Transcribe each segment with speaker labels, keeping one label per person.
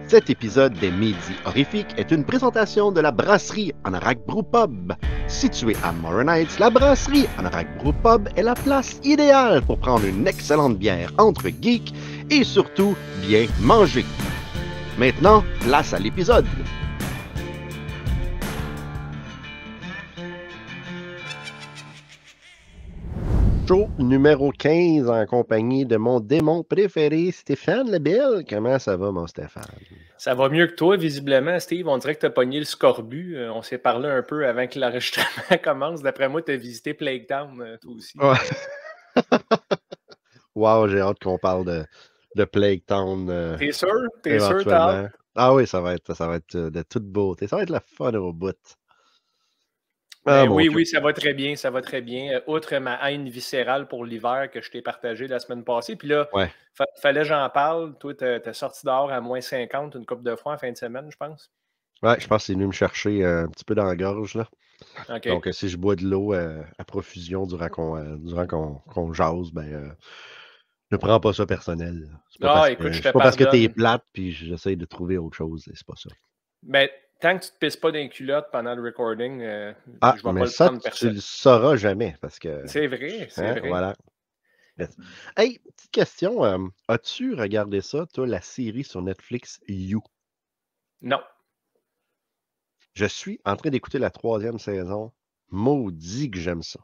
Speaker 1: Cet épisode des Midis Horrifiques est une présentation de la brasserie Anorak Brew Pub. Située à Morin Heights, la brasserie Anorak Brew Pub est la place idéale pour prendre une excellente bière entre geeks et surtout bien manger. Maintenant, place à l'épisode. Show numéro 15 en compagnie de mon démon préféré, Stéphane Lebel. Comment ça va, mon Stéphane?
Speaker 2: Ça va mieux que toi, visiblement, Steve. On dirait que tu as pogné le scorbut. On s'est parlé un peu avant que l'enregistrement commence. D'après moi, tu as visité Plague Town, toi aussi.
Speaker 1: Ouais. Wow, j'ai hâte qu'on parle de Plague Town.
Speaker 2: T'es sûr? T'es sûr, t'as
Speaker 1: éventuellement.
Speaker 2: hâte?
Speaker 1: Ah oui, ça va être de toute beauté. Ça va être la fun au bout.
Speaker 2: Ben,
Speaker 1: mon
Speaker 2: oui,
Speaker 1: Dieu.
Speaker 2: oui, ça va très bien, ça va très bien. Outre ma haine viscérale pour l'hiver que je t'ai partagée la semaine passée. Puis là,
Speaker 1: Ouais.
Speaker 2: fallait que j'en parle. Toi, t'es sorti dehors à moins 50 une couple de fois en fin de semaine, je pense.
Speaker 1: Ouais, je pense que c'est venu me chercher un petit peu dans la gorge, là.
Speaker 2: OK.
Speaker 1: Donc, si je bois de l'eau à profusion durant qu'on jase, ne prends pas ça personnel. C'est pas
Speaker 2: Écoute, je te
Speaker 1: c'est pas parce que t'es
Speaker 2: pardonne.
Speaker 1: plate, puis j'essaie de trouver autre chose, c'est pas ça.
Speaker 2: Ben, tant que tu te pisses pas dans les culottes pendant le recording, je
Speaker 1: Ah,
Speaker 2: vais
Speaker 1: mais
Speaker 2: pas le
Speaker 1: ça,
Speaker 2: prendre
Speaker 1: tu
Speaker 2: personne.
Speaker 1: le sauras jamais, parce que,
Speaker 2: C'est vrai, c'est vrai.
Speaker 1: voilà. Hey, petite question, as-tu regardé ça, toi, la série sur Netflix You?
Speaker 2: Non.
Speaker 1: Je suis en train d'écouter la 3e saison. Maudit que j'aime ça.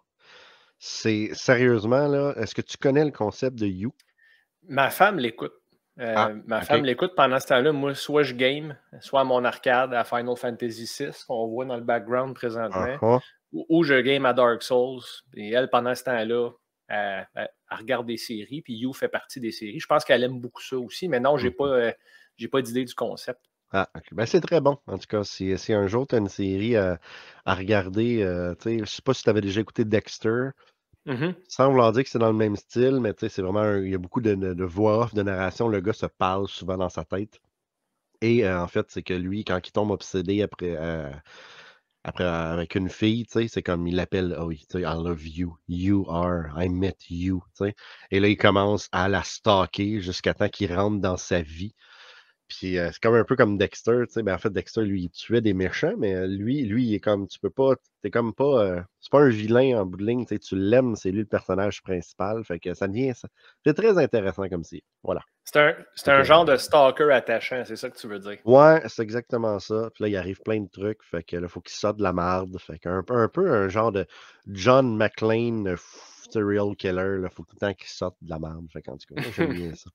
Speaker 1: C'est sérieusement, là, est-ce que tu connais le concept de You?
Speaker 2: Ma femme l'écoute. Ma femme
Speaker 1: OK.
Speaker 2: l'écoute pendant ce temps-là. Moi, soit je game, soit à mon arcade à Final Fantasy VI, qu'on voit dans le background présentement,
Speaker 1: Uh-huh.
Speaker 2: ou je game à Dark Souls. Et elle, pendant ce temps-là, elle regarde des séries, puis You fait partie des séries. Je pense qu'elle aime beaucoup ça aussi, mais non, j'ai pas d'idée du concept.
Speaker 1: Ah, OK. Ben, c'est très bon. En tout cas, si un jour tu as une série à regarder, tu sais, je sais pas si tu avais déjà écouté Dexter.
Speaker 2: Mhm.
Speaker 1: Sans vouloir dire que c'est dans le même style, mais tu sais, c'est vraiment il y a beaucoup de voix off, de narration. Le gars se parle souvent dans sa tête. Et en fait, c'est que lui, quand il tombe obsédé après avec une fille, tu sais, c'est comme il l'appelle, oh oui, tu sais, I love you, you are, I met you, tu sais. Et là, il commence à la stalker jusqu'à temps qu'il rentre dans sa vie. Puis c'est comme un peu comme Dexter, tu sais. Ben, en fait, Dexter, lui, il tuait des méchants, mais lui, il est comme, tu peux pas, t'es comme pas, c'est pas un vilain en bout de ligne, tu sais, tu l'aimes, c'est lui le personnage principal. Fait que ça devient, c'est très intéressant comme si, voilà.
Speaker 2: C'est un genre de stalker attachant, c'est ça que tu veux dire.
Speaker 1: Ouais, c'est exactement ça. Puis là, il arrive plein de trucs. Fait que là, faut qu'il sorte de la marde. Fait un peu un genre de John McClane, serial killer. Là, faut tout le temps qu'il sorte de la marde. Fait qu'en tout cas, moi, j'aime bien ça.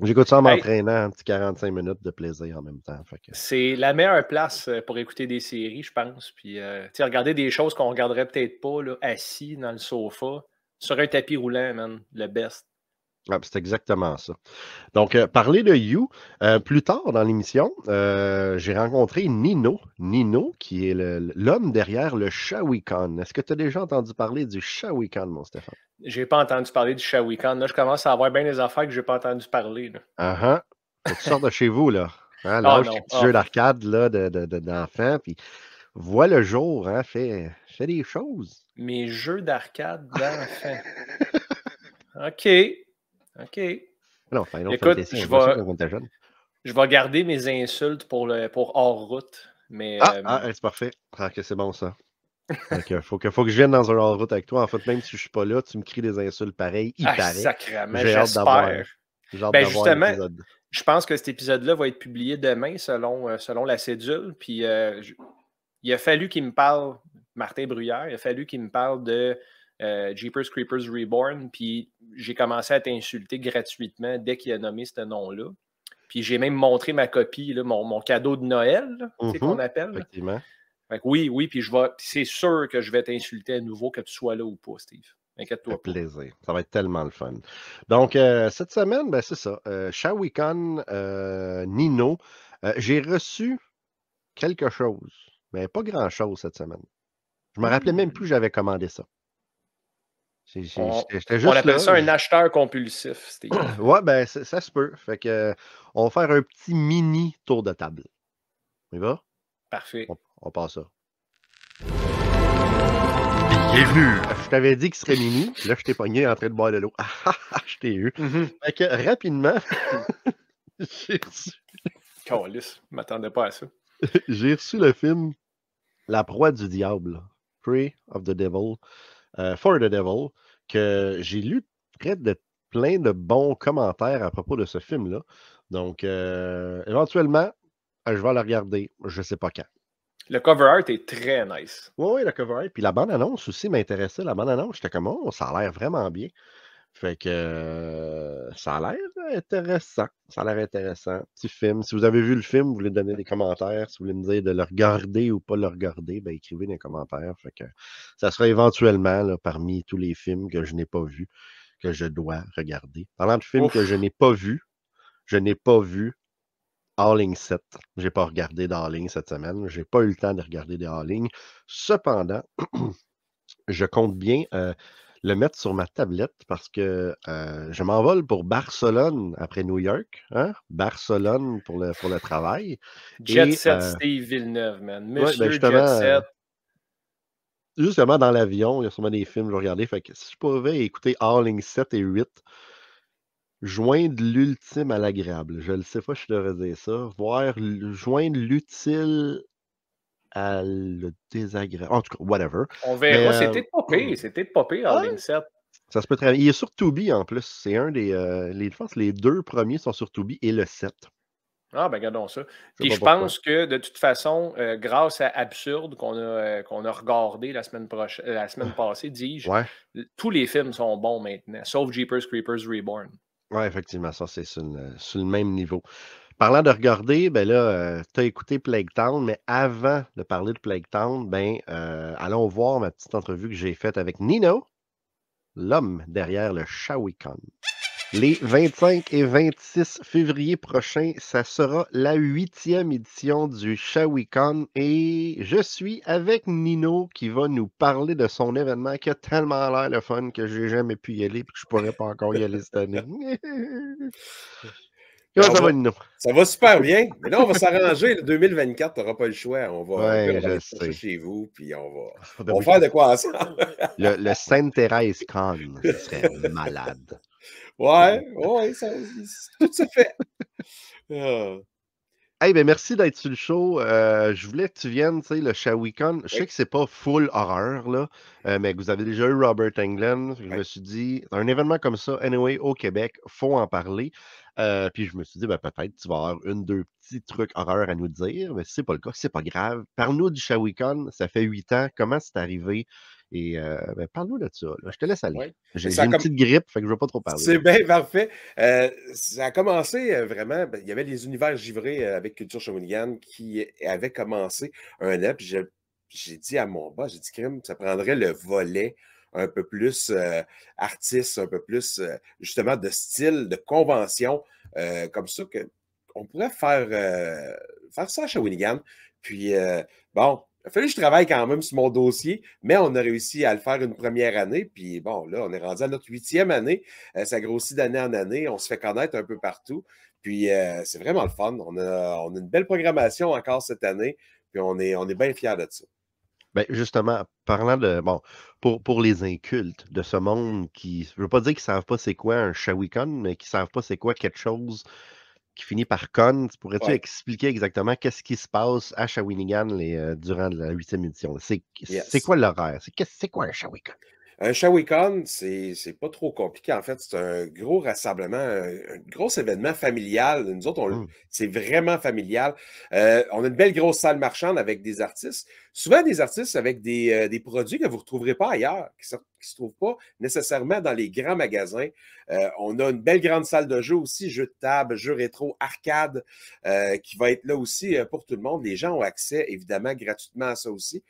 Speaker 1: J'écoute ça en
Speaker 2: Hey,
Speaker 1: m'entraînant, un petit 45 minutes de plaisir en même temps. Fait que...
Speaker 2: c'est la meilleure place pour écouter des séries, je pense. Puis, tu sais, regarder des choses qu'on regarderait peut-être pas, là, assis dans le sofa, sur un tapis roulant, man, le best.
Speaker 1: Ah, c'est exactement ça. Donc, parler de You, plus tard dans l'émission, j'ai rencontré Nino. Nino, qui est l'homme derrière le Shawicon. Est-ce que tu as déjà entendu parler du Shawicon, mon Stéphane?
Speaker 2: J'ai pas entendu parler du Shawicon. Là, je commence à avoir bien des affaires que j'ai pas entendu parler. Là.
Speaker 1: Ah ah. Faut que tu sortes de chez vous, là. Hein,
Speaker 2: Ah
Speaker 1: lâche tes
Speaker 2: non.
Speaker 1: petits jeux d'arcade là, d'enfants, puis vois le jour, hein, fais des choses.
Speaker 2: Mes jeux d'arcade d'enfants. OK. OK.
Speaker 1: Non, Final
Speaker 2: Écoute,
Speaker 1: Fantasy, on jouait ça quand on était jeune.
Speaker 2: je vais garder mes insultes pour hors route. Mais
Speaker 1: C'est parfait. Ah, que c'est bon, ça. Donc, faut que je vienne dans un hors-route avec toi. En fait, même si je suis pas là, tu me cries des insultes pareilles, il paraît.
Speaker 2: sacrément,
Speaker 1: J'ai hâte d'avoir
Speaker 2: j'espère. Justement,
Speaker 1: l'épisode.
Speaker 2: je pense que cet épisode-là va être publié demain selon la cédule. Puis il a fallu qu'il me parle, Martin Bruyère, il a fallu qu'il me parle de Jeepers Creepers Reborn. Puis j'ai commencé à t'insulter gratuitement dès qu'il a nommé ce nom-là. Puis j'ai même montré ma copie, là, mon cadeau de Noël, tu sais, qu'on appelle.
Speaker 1: Effectivement.
Speaker 2: Fait que oui, puis c'est sûr que je vais t'insulter à nouveau, que tu sois là ou pas, Steve. Inquiète-toi pas.
Speaker 1: Plaisir. Ça va être tellement le fun. Donc, cette semaine, c'est ça. Shawicon, Nino. J'ai reçu quelque chose, mais pas grand-chose cette semaine. Je me rappelais même plus que j'avais commandé ça. J'étais juste
Speaker 2: on appelle
Speaker 1: là.
Speaker 2: ça un acheteur compulsif, Steve.
Speaker 1: Ouais, ça se peut. Fait que on va faire un petit mini tour de table. On y va?
Speaker 2: Parfait.
Speaker 1: On passe ça.
Speaker 3: Bienvenue.
Speaker 1: Je t'avais dit qu'il serait mini. Là, je t'ai pogné en train de boire de l'eau. Je t'ai eu. Fait que rapidement, j'ai reçu
Speaker 2: Calisse, je m'attendais pas à ça.
Speaker 1: J'ai reçu le film La proie du diable, Prey of the Devil, For the Devil, que j'ai lu plein de bons commentaires à propos de ce film-là. Donc, éventuellement, je vais le regarder. Je ne sais pas quand.
Speaker 2: Le cover art est très nice.
Speaker 1: Oui, le cover art. Puis la bande-annonce aussi m'intéressait. La bande-annonce, j'étais comme, oh, ça a l'air vraiment bien. Fait que ça a l'air intéressant. Ça a l'air intéressant. Petit film. Si vous avez vu le film, vous voulez donner des commentaires. Si vous voulez me dire de le regarder ou pas le regarder, ben écrivez dans les commentaires. Fait que ça sera éventuellement là, parmi tous les films que je n'ai pas vus, que je dois regarder. Parlant de films que je n'ai pas vus, Howling 7. Je n'ai pas regardé d'Howling cette semaine. Je n'ai pas eu le temps de regarder des Howling. Cependant, je compte bien le mettre sur ma tablette parce que je m'envole pour Barcelone après New York. Hein? Barcelone pour le travail.
Speaker 2: Jet Set Steve Villeneuve, man.
Speaker 1: Ouais, ben
Speaker 2: Monsieur Jet Set.
Speaker 1: Justement, dans l'avion, il y a sûrement des films que je vais regarder. Fait que si je pouvais écouter Howling 7 et 8, joindre l'ultime à l'agréable. Je ne sais pas si je devrais dire ça. Joindre l'utile à le désagréable. En tout cas, whatever.
Speaker 2: On verra. C'était pas pire. C'était pas pire, Howling 7.
Speaker 1: Ça se peut très bien. Il est sur Tubi en plus. C'est un des. Je pense que les 2 premiers sont sur Tubi et le 7.
Speaker 2: Ah, ben regardons ça. Puis je pense que de toute façon, grâce à Absurde qu'on a regardé la semaine passée, dis-je, tous les films sont bons maintenant, sauf Jeepers Creepers Reborn.
Speaker 1: Oui, effectivement, ça c'est sur le même niveau. Parlant de regarder, ben là, tu as écouté Plague Town, mais avant de parler de Plague Town, ben, allons voir ma petite entrevue que j'ai faite avec Nino, l'homme derrière le Shawicon. Les 25 et 26 février prochains, ça sera la 8e édition du Shawicon et je suis avec Nino qui va nous parler de son événement qui a tellement l'air le fun que j'ai jamais pu y aller et que je pourrais pas encore y aller cette année. Comment ça va, Nino?
Speaker 3: Ça va super bien. Mais là, on va s'arranger. Le 2024, tu n'auras pas le choix. On va
Speaker 1: aller
Speaker 3: chercher chez vous, puis on va faire de quoi ensemble.
Speaker 1: Le Sainte-Thérèse Con, ce serait malade.
Speaker 3: Ouais, tout se fait.
Speaker 1: Hey, ben merci d'être sur le show. Je voulais que tu viennes, tu sais, le Shawicon. Je sais que c'est pas full horreur, là, mais que vous avez déjà eu Robert Englund. Je me suis dit, un événement comme ça, anyway, au Québec, faut en parler. Puis je me suis dit, ben, peut-être tu vas avoir 1-2 petits trucs horreur à nous dire, mais si c'est pas le cas, c'est pas grave. Parle-nous du Shawicon, ça fait 8 ans. Comment c'est arrivé? Et ben, parle-nous de ça. Là. Je te laisse aller.
Speaker 3: Ouais.
Speaker 1: J'ai une petite grippe, fait que je ne veux pas trop parler.
Speaker 3: C'est bien parfait. Ça a commencé vraiment, il y avait les univers givrés avec Culture Shawinigan qui avaient commencé un an. Puis j'ai dit à mon boss, j'ai dit, crime, ça prendrait le volet un peu plus artiste, un peu plus justement de style, de convention, comme ça, qu'on pourrait faire ça à Shawinigan. Puis bon, il a fallu que je travaille quand même sur mon dossier, mais on a réussi à le faire une première année. Puis bon, là, on est rendu à notre 8e année. Ça grossit d'année en année. On se fait connaître un peu partout. Puis c'est vraiment le fun. On a une belle programmation encore cette année. Puis on est bien fiers de ça.
Speaker 1: Ben justement, parlant de. Bon, pour les incultes de ce monde qui. Je veux pas dire qu'ils savent pas c'est quoi un Shawicon, mais qui savent pas c'est quoi quelque chose qui finit par con. Pourrais-tu expliquer exactement qu'est-ce qui se passe à Shawinigan durant la 8e édition? C'est quoi l'horaire? C'est quoi un Shawicon?
Speaker 3: Un Shawicon, c'est pas trop compliqué. En fait, c'est un gros rassemblement, un gros événement familial. Nous autres, c'est vraiment familial. On a une belle grosse salle marchande avec des artistes. Souvent des artistes avec des produits que vous ne retrouverez pas ailleurs, qui ne se trouvent pas nécessairement dans les grands magasins. On a une belle grande salle de jeux aussi, jeux de table, jeux rétro, arcade, qui va être là aussi pour tout le monde. Les gens ont accès, évidemment, gratuitement à ça aussi.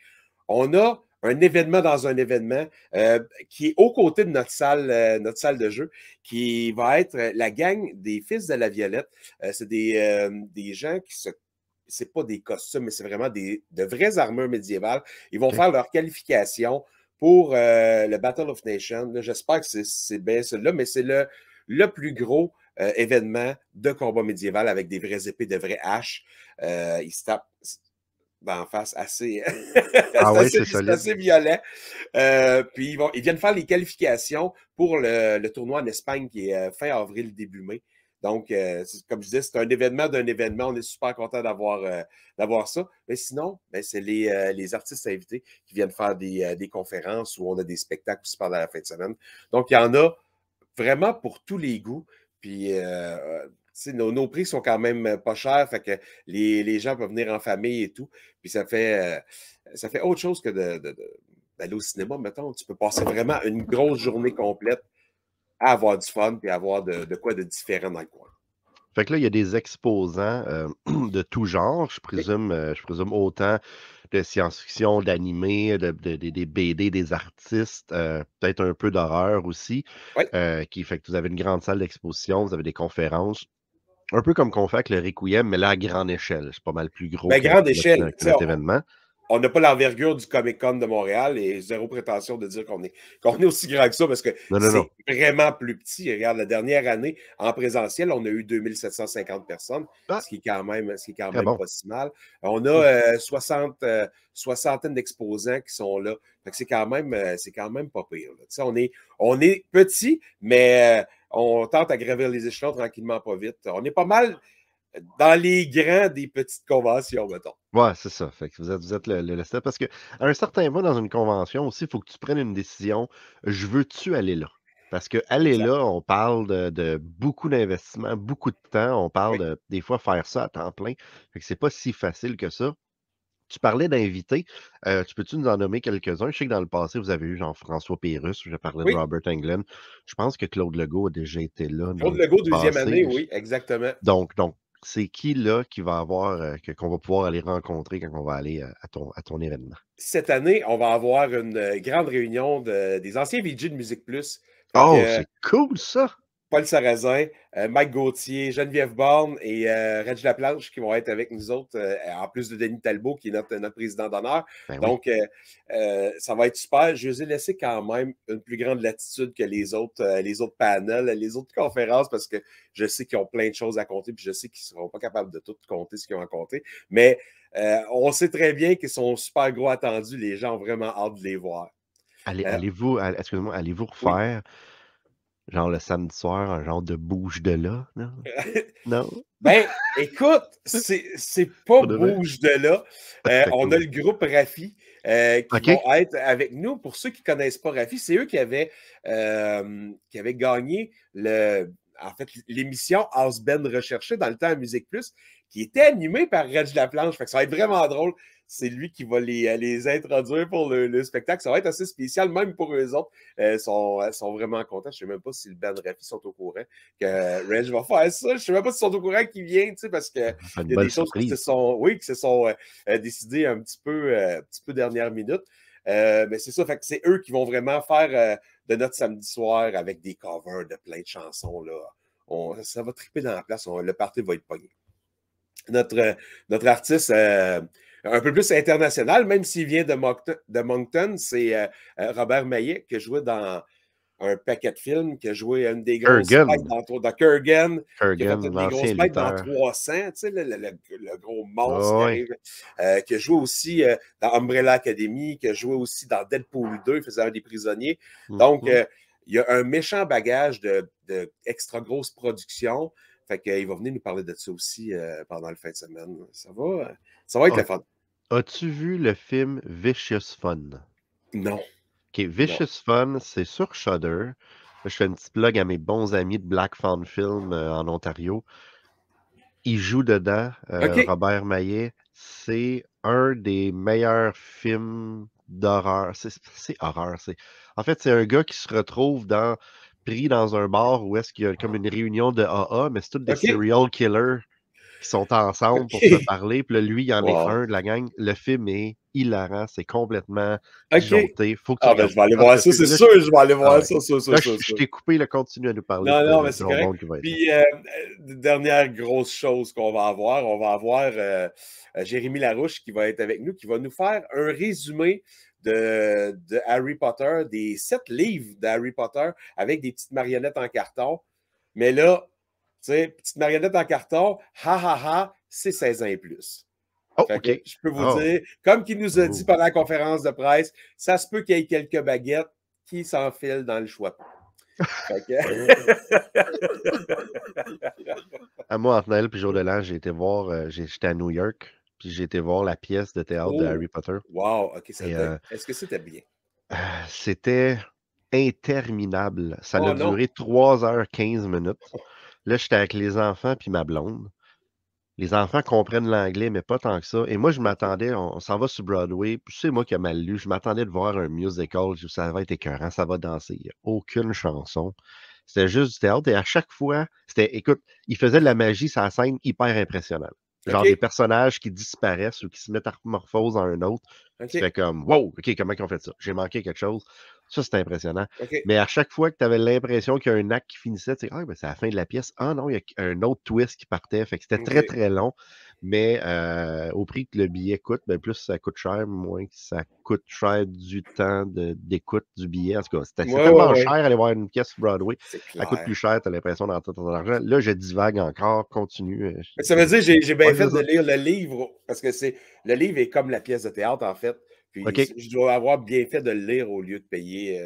Speaker 3: On a un événement dans un événement qui est aux côtés de notre salle de jeu, qui va être la gang des Fils de la Violette. C'est des gens c'est pas des costumes, mais c'est vraiment de vraies armures médiévales. Ils vont faire leur qualification pour le Battle of Nations. J'espère que c'est bien celui-là, mais c'est le plus gros événement de combat médiéval avec des vraies épées, de vraies haches. Ils se tapent d'en face assez, assez violent. Puis ils viennent faire les qualifications pour le tournoi en Espagne qui est fin avril, début mai. Donc, comme je disais, c'est un événement d'un événement. On est super content d'avoir ça. Mais sinon, ben, c'est les artistes invités qui viennent faire des conférences où on a des spectacles aussi pendant la fin de semaine. Donc, il y en a vraiment pour tous les goûts. Puis, nos prix sont quand même pas chers, fait que les gens peuvent venir en famille et tout. Puis, ça fait autre chose que d'aller au cinéma, mettons. Tu peux passer vraiment une grosse journée complète à avoir du fun et à avoir de quoi de différent dans le coin.
Speaker 1: Fait que là, il y a des exposants de tout genre, je présume autant de science-fiction, d'animé, des BD, des artistes, peut-être un peu d'horreur aussi.
Speaker 3: Oui.
Speaker 1: Qui fait que vous avez une grande salle d'exposition, vous avez des conférences, un peu comme qu'on fait avec le Requiem, mais là à grande échelle. C'est pas mal plus gros
Speaker 3: Ben,
Speaker 1: que
Speaker 3: grande échelle.
Speaker 1: notre événement.
Speaker 3: On n'a pas l'envergure du Comic-Con de Montréal et zéro prétention de dire qu'on est aussi grand que ça parce que c'est vraiment plus petit. Regarde, la dernière année, en présentiel, on a eu 2750 personnes, ce qui est quand même bon. Pas si mal. On a soixantaine d'exposants qui sont là. Fait que c'est quand même pas pire. On est petit, mais on tente à gravir les échelons tranquillement, pas vite. On est pas mal dans les grands des petites conventions, mettons.
Speaker 1: Ouais, c'est ça. Fait que vous êtes le step. Parce qu'à un certain point, dans une convention aussi, il faut que tu prennes une décision. Je veux-tu aller là? Parce que aller là, on parle de beaucoup d'investissement, beaucoup de temps. On parle de, des fois, faire ça à temps plein. Fait que c'est pas si facile que ça. Tu parlais d'invités. Tu peux-tu nous en nommer quelques-uns? Je sais que dans le passé, vous avez eu Jean-François Pérusse. Je parlais de Robert Englund. Je pense que Claude Legault a déjà été là.
Speaker 3: Claude Legault, deuxième année, oui, exactement.
Speaker 1: Donc, c'est qui là qui va avoir, qu'on va pouvoir aller rencontrer quand on va aller à ton événement?
Speaker 3: Cette année, on va avoir une grande réunion des anciens VJ de Musique Plus.
Speaker 1: Oh, c'est cool ça!
Speaker 3: Paul Sarrazin, Mike Gauthier, Geneviève Borne et Reg Laplanche qui vont être avec nous autres, en plus de Denis Talbot qui est notre président d'honneur. Ben donc, ça va être super. Je les ai laissés quand même une plus grande latitude que les autres panels, les autres conférences, parce que je sais qu'ils ont plein de choses à compter, puis je sais qu'ils ne seront pas capables de tout compter ce qu'ils ont à compter. Mais on sait très bien qu'ils sont super gros attendus. Les gens ont vraiment hâte de les voir.
Speaker 1: Allez-vous refaire... Genre le samedi soir, un genre de bouge de là, non? Non?
Speaker 3: Ben, écoute, c'est pas bouge de là. On a le groupe Rafi qui vont être avec nous. Pour ceux qui ne connaissent pas Rafi, c'est eux qui avaient gagné l'émission House Band Recherché dans le temps à Musique Plus, qui était animée par Reg Laplanche. Fait que ça va être vraiment drôle. C'est lui qui va les introduire pour le spectacle. Ça va être assez spécial, même pour eux autres. Ils sont vraiment contents. Je ne sais même pas si le band Rafi sont au courant que Reg va faire ça. Je ne sais même pas s'ils sont au courant qu'il vient, parce qu'il y a des choses qui se sont décidées un petit peu dernière minute. Mais c'est ça, fait que c'est eux qui vont vraiment faire de notre samedi soir avec des covers de plein de chansons. Là. Ça va triper dans la place. Le party va être pogné. Notre artiste un peu plus international, même s'il vient de Moncton, c'est Robert Maillet qui a joué dans un paquet de films, qui a joué une des grosses bêtes dans Kurgan, qui a fait des grosses bêtes dans 300, tu sais, le gros monstre qui arrive, qui a joué aussi dans Umbrella Academy, qui a joué aussi dans Deadpool 2, faisant un des prisonniers. Donc, il y a un méchant bagage de extra grosses productions. Fait qu'il va venir nous parler de ça aussi pendant le fin de semaine. Ça va être le fun.
Speaker 1: As-tu vu le film Vicious Fun?
Speaker 3: Non.
Speaker 1: OK, Vicious Fun, c'est sur Shudder. Je fais une petite plug à mes bons amis de Black Fawn Film en Ontario. Il joue dedans, Robert Maillet. C'est un des meilleurs films d'horreur. C'est horreur. En fait, c'est un gars qui se retrouve pris dans un bar où est-ce qu'il y a comme une réunion de AA, mais c'est tous des serial killers qui sont ensemble pour se parler. Puis là, lui, il y en est un de la gang. Le film est hilarant. C'est complètement disjoncté. Faut que
Speaker 3: je vais aller voir ça, c'est sûr. Je vais aller voir ça.
Speaker 1: Je t'ai coupé, continue à nous parler.
Speaker 3: Non, mais c'est correct. Puis, dernière grosse chose qu'on va avoir Jérémy Larouche qui va être avec nous, qui va nous faire un résumé de Harry Potter, des 7 livres d'Harry Potter avec des petites marionnettes en carton. Mais là, tu sais, petite marionnette en carton, c'est 16 ans et plus.
Speaker 1: OK.
Speaker 3: Je peux vous dire, comme qu'il nous a dit pendant la conférence de presse, ça se peut qu'il y ait quelques baguettes qui s'enfilent dans le choix.
Speaker 1: À moi, entre Noël et Jour de l'An, j'ai été voir, j'étais à New York, puis j'ai été voir la pièce de théâtre de
Speaker 3: Oh,
Speaker 1: Harry Potter.
Speaker 3: wow, OK,
Speaker 1: Et
Speaker 3: est-ce que c'était bien?
Speaker 1: c'était interminable. Ça a
Speaker 3: Oh non!
Speaker 1: duré 3h15. Là, j'étais avec les enfants puis ma blonde. Les enfants comprennent l'anglais, mais pas tant que ça. Et moi, je m'attendais, on s'en va sur Broadway. Puis c'est moi qui ai mal lu. Je m'attendais de voir un musical. Ça va être écœurant, ça va danser. Il n'y a aucune chanson. C'était juste du théâtre. Et à chaque fois, écoute, il faisait de la magie sur la scène hyper impressionnante. Genre des
Speaker 3: OK,
Speaker 1: personnages qui disparaissent ou qui se métamorphosent en un autre. Tu
Speaker 3: OK,
Speaker 1: fais comme, wow, OK, comment ils ont fait ça? J'ai manqué quelque chose. Ça, c'était impressionnant.
Speaker 3: OK.
Speaker 1: Mais à chaque fois que tu avais l'impression qu'il y a un acte qui finissait, tu sais, ah, ben, c'est la fin de la pièce. Ah non, il y a un autre twist qui partait. Fait que c'était très,
Speaker 3: OK.
Speaker 1: très long. Mais au prix que le billet coûte, ben, plus ça coûte cher, moins que ça coûte cher du temps d'écoute du billet. En tout cas, c'est
Speaker 3: Ouais, ouais,
Speaker 1: tellement cher
Speaker 3: ouais,
Speaker 1: aller voir une pièce Broadway.
Speaker 3: c'est
Speaker 1: Elle coûte plus
Speaker 3: clair.
Speaker 1: cher, tu as l'impression d'entrer ton argent. Là, je divague encore, continue.
Speaker 3: Mais ça veut dire que j'ai bien
Speaker 1: Ouais,
Speaker 3: fait
Speaker 1: c'est
Speaker 3: de
Speaker 1: ça.
Speaker 3: lire le livre, parce que le livre est comme la pièce de théâtre, en fait. Puis
Speaker 1: OK.
Speaker 3: je dois avoir bien fait de le lire au lieu de payer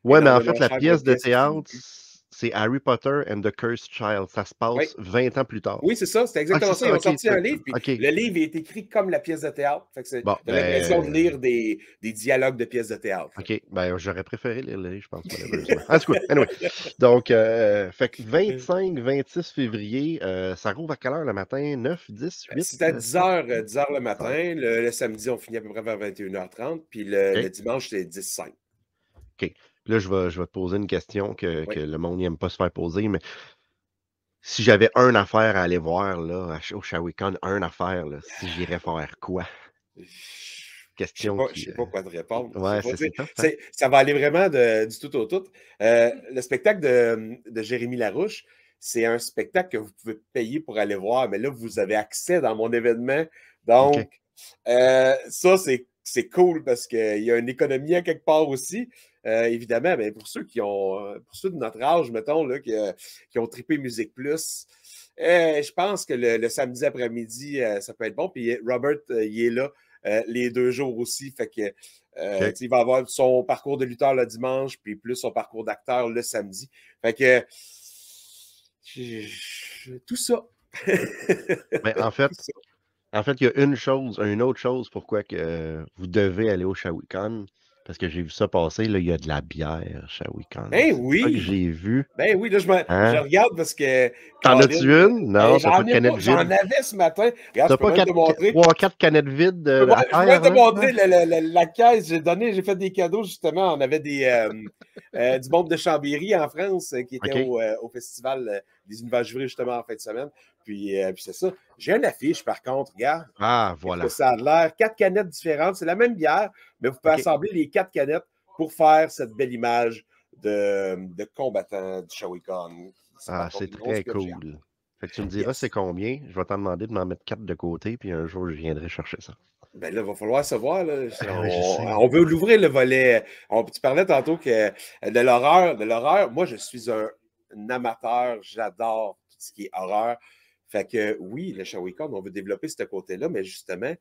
Speaker 1: Ouais, mais en fait,
Speaker 3: énormément
Speaker 1: la
Speaker 3: cher pour une
Speaker 1: pièce de
Speaker 3: pièce qui finit
Speaker 1: théâtre,
Speaker 3: plus.
Speaker 1: c'est Harry Potter and the Cursed Child. Ça se
Speaker 3: Oui.
Speaker 1: passe 20 ans plus tard.
Speaker 3: Oui, c'est ça, c'est
Speaker 1: Ah, c'est
Speaker 3: exactement ça. Ils
Speaker 1: ça,
Speaker 3: ont
Speaker 1: OK.
Speaker 3: sorti un livre, puis
Speaker 1: OK.
Speaker 3: le livre est écrit comme la pièce de théâtre. Fait que
Speaker 1: Bon,
Speaker 3: t'as l'impression de
Speaker 1: ben,
Speaker 3: lire des dialogues de pièces de théâtre.
Speaker 1: OK. Ben, j'aurais préféré lire le livre, je pense, malheureusement. En tout cas, anyway. Donc, fait que 25-26 février, ça rouvre à quelle heure le matin? 9, 10, 8?
Speaker 3: C'est à 10h, 10h le
Speaker 1: 10 heures.
Speaker 3: matin. Le samedi, on finit à peu près vers 21h30. Puis le
Speaker 1: OK.
Speaker 3: dimanche, c'est 10-5.
Speaker 1: OK. Puis là, je vais te poser une question que
Speaker 3: Oui.
Speaker 1: le monde n'aime pas se faire poser, mais si j'avais une affaire à aller voir là, au Shawicon, une affaire, là, si j'irais faire quoi? Question
Speaker 3: Je
Speaker 1: qui.
Speaker 3: sais pas quoi te répondre. Je sais
Speaker 1: Ouais,
Speaker 3: pas,
Speaker 1: c'est tough, hein?
Speaker 3: ça va aller vraiment du tout au tout. Le spectacle de Jérémy Larouche, c'est un spectacle que vous pouvez payer pour aller voir, mais là, vous avez accès dans mon événement.
Speaker 1: OK.
Speaker 3: Donc, ça, c'est cool parce qu'il y a une économie à quelque part aussi. Évidemment, mais pour ceux pour ceux de notre âge, mettons, là, qui ont trippé Musique Plus, je pense que le samedi après-midi, ça peut être bon. Puis Robert, il est là les 2 jours aussi. Fait que
Speaker 1: OK.
Speaker 3: il va avoir son parcours de lutteur le dimanche, puis plus son parcours d'acteur le samedi. Fait que tout ça.
Speaker 1: Mais
Speaker 3: Tout ça.
Speaker 1: en fait, il y a une autre chose pourquoi que vous devez aller au Shawicon, parce que j'ai vu ça passer, là, il y a de la bière Shawicon.
Speaker 3: Ben
Speaker 1: C'est ça que
Speaker 3: oui!
Speaker 1: j'ai vu.
Speaker 3: Ben oui, là, je
Speaker 1: Hein?
Speaker 3: regarde parce que
Speaker 1: T'en
Speaker 3: Colin,
Speaker 1: as-tu une? Non, t'as pas
Speaker 3: j'en
Speaker 1: de
Speaker 3: ai pas,
Speaker 1: canette
Speaker 3: j'en
Speaker 1: vide.
Speaker 3: avais ce matin. Regarde,
Speaker 1: T'as
Speaker 3: je peux
Speaker 1: pas
Speaker 3: même te montrer.
Speaker 1: 3-4 canettes vides à
Speaker 3: Je pourrais
Speaker 1: terre,
Speaker 3: te
Speaker 1: hein?
Speaker 3: montrer la caisse. J'ai fait des cadeaux, justement. On avait du monde de Chambéry en France qui était
Speaker 1: OK.
Speaker 3: au Festival des Univers Juvrés, justement, en fin de semaine. Puis c'est ça. J'ai une affiche, par contre, regarde.
Speaker 1: Ah,
Speaker 3: Qu'est-ce que
Speaker 1: voilà.
Speaker 3: ça a l'air? 4 canettes différentes. C'est la même bière, mais vous pouvez
Speaker 1: OK.
Speaker 3: assembler les 4 canettes pour faire cette belle image de combattant du Shawicon.
Speaker 1: Ah, c'est
Speaker 3: Une grosse
Speaker 1: très
Speaker 3: pioche géante.
Speaker 1: cool. Fait que tu me diras c'est
Speaker 3: Yes.
Speaker 1: combien. Je vais t'en demander de m'en mettre 4 de côté, puis un jour, je viendrai chercher ça.
Speaker 3: Ben là, il va falloir se voir. Là.
Speaker 1: Ah oui, je sais.
Speaker 3: On veut l'ouvrir le volet. Tu parlais tantôt que de l'horreur. De l'horreur, moi, je suis un amateur. J'adore tout ce qui est horreur. Fait que oui, le Shawicon, on veut développer ce côté-là, mais justement,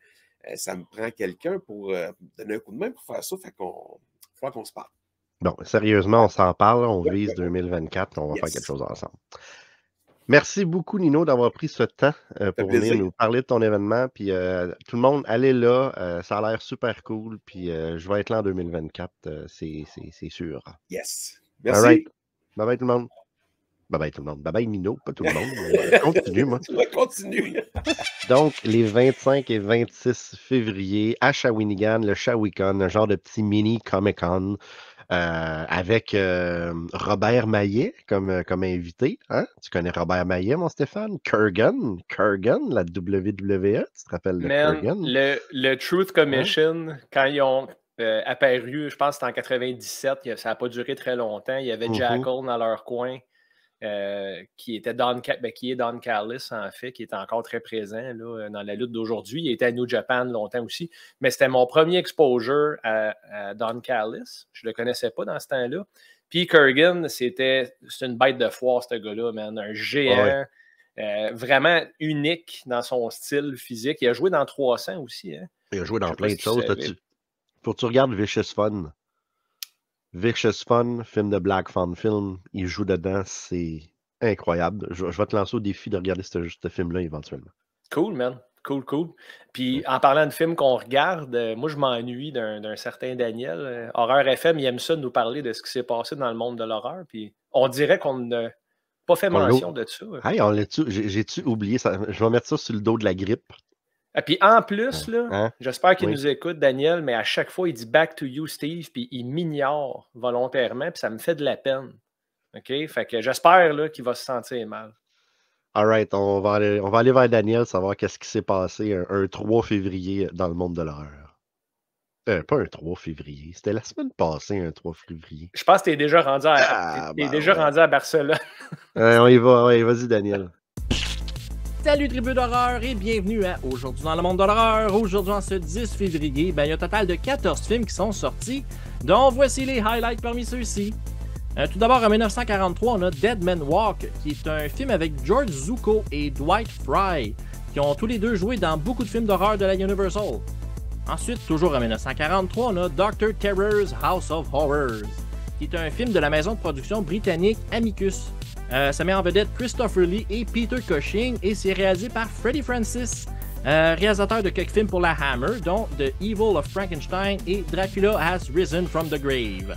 Speaker 3: ça me prend quelqu'un pour donner un coup de main pour faire ça. Fait qu'on faut qu'on se parle.
Speaker 1: Bon, sérieusement, on s'en parle. On
Speaker 3: Ouais,
Speaker 1: vise
Speaker 3: ouais, ouais.
Speaker 1: 2024. On va faire quelque
Speaker 3: Yes.
Speaker 1: chose ensemble. Merci beaucoup, Nino, d'avoir pris ce temps
Speaker 3: Ça fait
Speaker 1: pour venir
Speaker 3: plaisir.
Speaker 1: nous parler de ton événement. Puis tout le monde, allez là. Ça a l'air super cool. Puis je vais être là en 2024. C'est sûr.
Speaker 3: Yes.
Speaker 1: All right.
Speaker 3: Merci.
Speaker 1: Bye bye tout le monde. Bye bye tout le monde. Bye bye Nino, pas tout le monde. Je continue, moi.
Speaker 3: Tu vas continuer.
Speaker 1: Donc, les 25 et 26 février à Shawinigan, le Shawicon, un genre de petit mini Comic-Con avec Robert Maillet comme invité. Hein? Tu connais Robert Maillet, mon Stéphane? Kurgan, la WWE, tu te rappelles de
Speaker 2: Man,
Speaker 1: Kurgan?
Speaker 2: le Truth Commission, quand ils ont apparu, je pense que c'était en 97, ça n'a pas duré très longtemps. Il y avait Jackal dans leur coin, qui est Don Callis, en fait, qui est encore très présent là, dans la lutte d'aujourd'hui. Il était à New Japan longtemps aussi. Mais c'était mon premier exposure à Don Callis. Je ne le connaissais pas dans ce temps-là. Puis Kurgan, c'est une bête de foire, ce gars-là, man. Un géant. Vraiment unique dans son style physique. Il a joué dans 300 aussi. Hein?
Speaker 1: Il a joué
Speaker 2: Je
Speaker 1: dans
Speaker 2: sais pas
Speaker 1: plein
Speaker 2: si
Speaker 1: de
Speaker 2: tu
Speaker 1: choses.
Speaker 2: savais.
Speaker 1: Faut que tu regardes Vicious Fun. Vicious Fun, film de Black Fan Film, il joue dedans, c'est incroyable. Je vais te lancer au défi de regarder ce film-là éventuellement.
Speaker 2: Cool, man. Cool. Puis en parlant de films qu'on regarde, moi je m'ennuie d'un certain Daniel. Horreur FM, il aime ça de nous parler de ce qui s'est passé dans le monde de l'horreur. Puis on dirait qu'on n'a pas fait mention de ça.
Speaker 1: Hey, j'ai-tu oublié ça? Je vais mettre ça sur le dos de la grippe.
Speaker 2: Et puis en plus, là, j'espère qu'il nous écoute, Daniel, mais à chaque fois, il dit Back to you, Steve, puis il m'ignore volontairement, puis ça me fait de la peine. OK? Fait que j'espère là, qu'il va se sentir mal.
Speaker 1: All right, on va aller vers Daniel, savoir qu'est-ce qui s'est passé un 3 février dans le monde de l'horreur. Pas un 3 février, c'était la semaine passée, un 3 février.
Speaker 2: Je pense que tu es déjà rendu rendu à Barcelone.
Speaker 1: On y va, ouais, vas-y Daniel.
Speaker 4: Salut tribu d'horreur et bienvenue à Aujourd'hui dans le monde de l'horreur. Aujourd'hui, en ce 10 février, il y a un total de 14 films qui sont sortis, dont voici les highlights parmi ceux-ci. Tout d'abord, en 1943, on a Dead Man Walk, qui est un film avec George Zucco et Dwight Fry, qui ont tous les deux joué dans beaucoup de films d'horreur de la Universal. Ensuite, toujours en 1943, on a Dr. Terror's House of Horrors, qui est un film de la maison de production britannique Amicus. Ça met en vedette Christopher Lee et Peter Cushing et c'est réalisé par Freddie Francis, réalisateur de quelques films pour la Hammer, dont The Evil of Frankenstein et Dracula Has Risen from the Grave.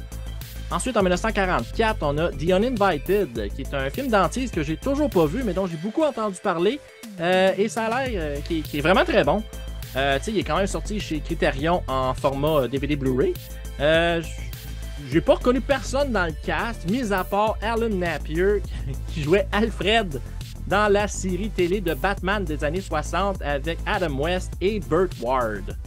Speaker 4: Ensuite, en 1944, on a The Uninvited, qui est un film d'antise que j'ai toujours pas vu, mais dont j'ai beaucoup entendu parler, et ça a l'air qui est vraiment très bon. Il est quand même sorti chez Criterion en format DVD Blu-ray. J'ai pas reconnu personne dans le cast, mis à part Alan Napier, qui jouait Alfred dans la série télé de Batman des années 60 avec Adam West et Burt Ward.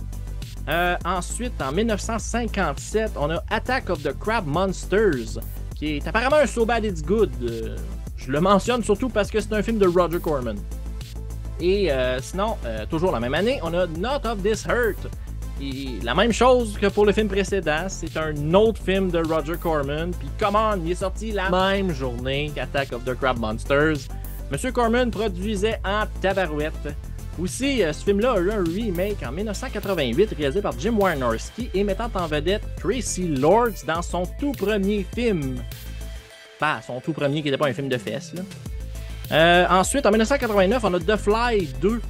Speaker 4: Ensuite, en 1957, on a Attack of the Crab Monsters, qui est apparemment un So Bad It's Good. Je le mentionne surtout parce que c'est un film de Roger Corman. Et sinon, toujours la même année, on a Not of This Hurt. Et la même chose que pour le film précédent, c'est un autre film de Roger Corman. Puis come on, il est sorti la même journée qu'Attack of the Crab Monsters. Monsieur Corman produisait en tabarouette. Aussi, ce film-là a eu un remake en 1988 réalisé par Jim Wynorski et mettant en vedette Tracy Lords dans son tout premier film. Son tout premier qui n'était pas un film de fesses, là. Ensuite, en 1989, on a The Fly 2,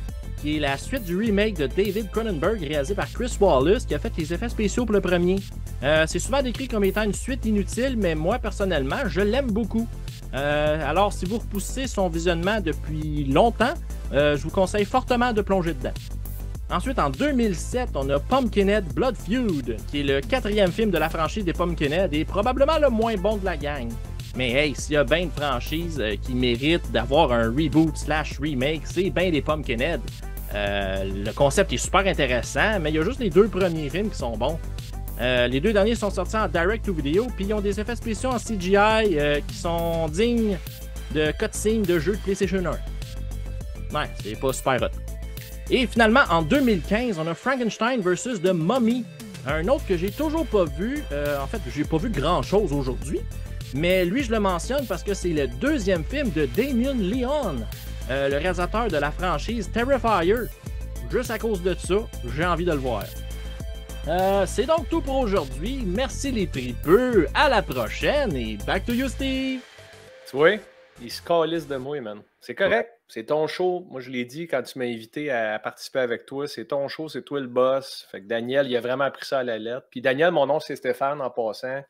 Speaker 4: qui est la suite du remake de David Cronenberg réalisé par Chris Wallace, qui a fait les effets spéciaux pour le premier. C'est souvent décrit comme étant une suite inutile, mais moi, personnellement, je l'aime beaucoup. Alors, si vous repoussez son visionnement depuis longtemps, je vous conseille fortement de plonger dedans. Ensuite, en 2007, on a Pumpkinhead Blood Feud, qui est le 4e film de la franchise des Pumpkinhead et probablement le moins bon de la gang. Mais hey, s'il y a bien une franchise qui mérite d'avoir un reboot/remake, c'est bien les Pumpkinhead. Le concept est super intéressant, mais il y a juste les 2 premiers films qui sont bons. Les 2 derniers sont sortis en direct-to-video, puis ils ont des effets spéciaux en CGI qui sont dignes de cutscenes de jeux de PlayStation 1. Ouais, c'est pas super hot. Et finalement, en 2015, on a Frankenstein vs. The Mummy, un autre que j'ai toujours pas vu. En fait, j'ai pas vu grand-chose aujourd'hui, mais lui, je le mentionne parce que c'est le 2e film de Damien Leone, le réalisateur de la franchise Terrifier. Juste à cause de ça, j'ai envie de le voir. C'est donc tout pour aujourd'hui. Merci les tripeux. À la prochaine et back to you, Steve.
Speaker 2: Tu vois, il se calisse de moi, man. C'est correct. C'est ton show. Moi, je l'ai dit quand tu m'as invité à participer avec toi. C'est ton show, c'est toi le boss. Fait que Daniel, il a vraiment pris ça à la lettre. Puis Daniel, mon nom, c'est Stéphane en passant.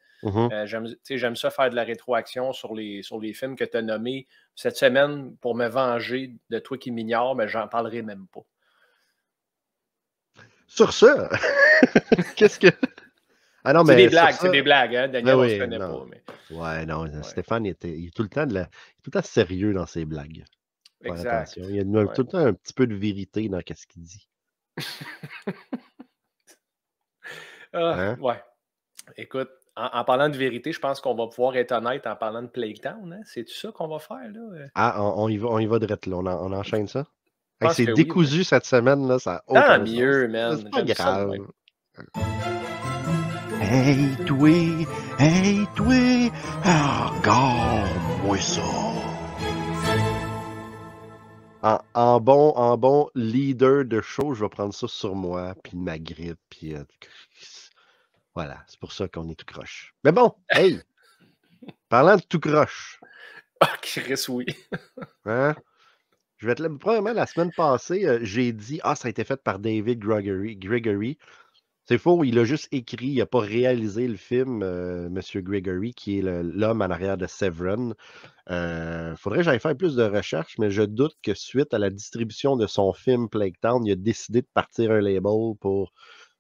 Speaker 2: J'aime ça faire de la rétroaction sur les films que tu as nommés cette semaine pour me venger de toi qui m'ignore, mais j'en parlerai même pas.
Speaker 1: Sur ça, qu'est-ce que. Ah non, mais
Speaker 2: c'est des blagues, hein? Daniel, on se connaît pas. Mais...
Speaker 1: Ouais, non, Stéphane, il est tout le temps sérieux dans ses blagues.
Speaker 2: Exact.
Speaker 1: Il y a tout le temps un petit peu de vérité dans ce qu'il dit.
Speaker 2: Ouais. Écoute, en parlant de vérité, je pense qu'on va pouvoir être honnête en parlant de Plague Town. Hein? C'est-tu ça qu'on va faire, là?
Speaker 1: Ah, on y va direct, là. On enchaîne ça? C'est
Speaker 2: oui,
Speaker 1: décousu cette semaine, là. Ça a
Speaker 2: tant mieux, man.
Speaker 1: C'est pas grave.
Speaker 5: Hey, toi, regarde-moi ça.
Speaker 1: En bon leader de show, je vais prendre ça sur moi, puis ma grippe, puis voilà, c'est pour ça qu'on est tout croche. Mais bon, hey, parlant de tout croche,
Speaker 2: Ah, Chris, oui.
Speaker 1: Hein? Je vais te le... Probablement, la semaine passée, j'ai dit « Ah, ça a été fait par David Gregory. » C'est faux, il a juste écrit, il n'a pas réalisé le film, Monsieur Gregory, qui est l'homme en arrière de Severin. Faudrait que j'aille faire plus de recherches, mais je doute que suite à la distribution de son film Plague Town, il a décidé de partir un label pour